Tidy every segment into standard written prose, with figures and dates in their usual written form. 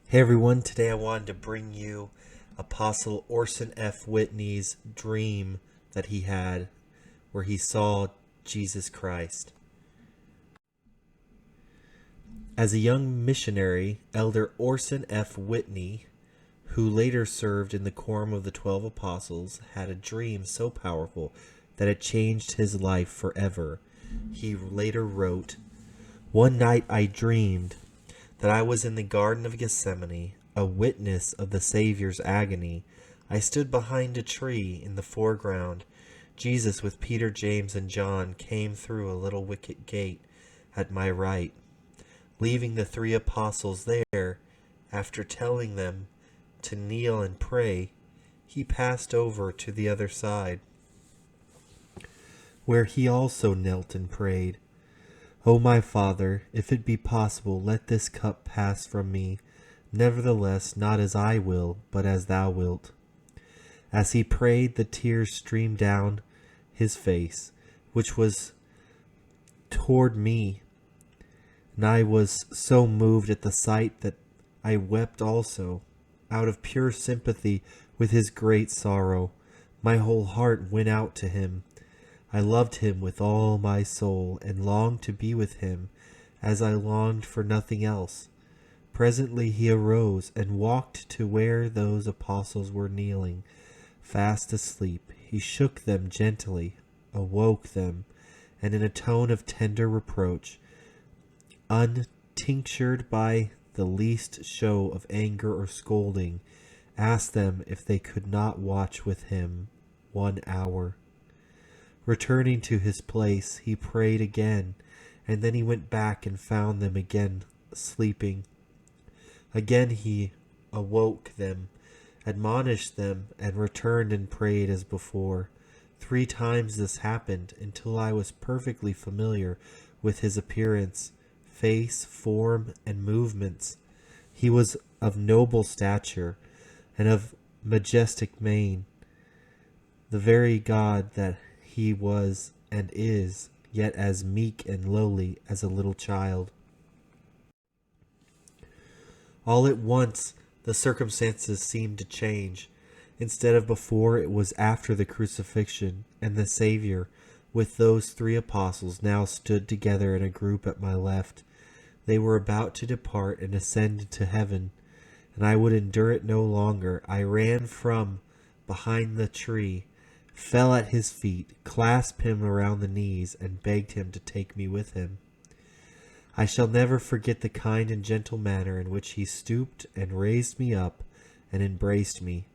Hey everyone, today I wanted to bring you Apostle Orson F Whitney's dream that he had where he saw Jesus Christ. As a young missionary, Elder Orson F Whitney, who later served in the Quorum of the 12 Apostles, had a dream so powerful that it changed his life forever. He later wrote, "One night I dreamed that I was in the Garden of Gethsemane, a witness of the Savior's agony. I stood behind a tree in the foreground. Jesus with Peter, James, and John came through a little wicket gate at my right. Leaving the 3 apostles there, after telling them to kneel and pray, he passed over to the other side, where he also knelt and prayed. O my Father, if it be possible, let this cup pass from me. Nevertheless, not as I will, but as thou wilt." As he prayed, the tears streamed down his face, which was toward me, and I was so moved at the sight that I wept also, out of pure sympathy with his great sorrow. My whole heart went out to him. I loved him with all my soul, and longed to be with him, as I longed for nothing else. Presently he arose, and walked to where those apostles were kneeling, fast asleep. He shook them gently, awoke them, and in a tone of tender reproach, untinctured by the least show of anger or scolding, asked them if they could not watch with him 1 hour. Returning to his place, he prayed again, and then he went back and found them again sleeping. Again he awoke them, admonished them, and returned and prayed as before. 3 times this happened, until I was perfectly familiar with his appearance, face, form, and movements. He was of noble stature, and of majestic mien, the very God that he was and is, yet as meek and lowly as a little child. All at once the circumstances seemed to change. Instead of before, it was after the crucifixion, and the Savior, with those 3 apostles, now stood together in a group at my left. They were about to depart and ascend to heaven, and I would endure it no longer. I ran from behind the tree, fell at his feet, clasped him around the knees, and begged him to take me with him. I shall never forget the kind and gentle manner in which he stooped and raised me up and embraced me.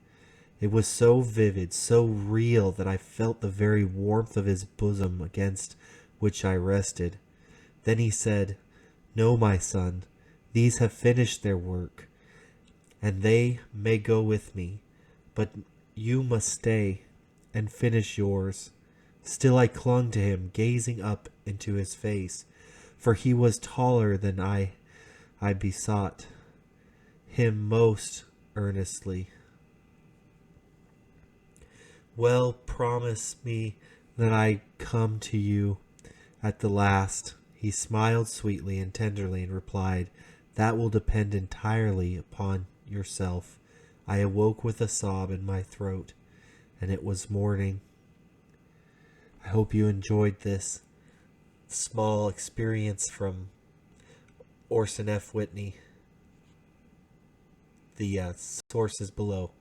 It was so vivid, so real, that I felt the very warmth of his bosom against which I rested. Then he said, "No, my son, these have finished their work, and they may go with me, but you must stay and finish yours." Still I clung to him, gazing up into his face, for he was taller than I besought him most earnestly. "Well, promise me that I come to you at the last." He smiled sweetly and tenderly and replied, "That will depend entirely upon yourself." I awoke with a sob in my throat, and it was morning. I hope you enjoyed this small experience from Orson F Whitney. The source is below.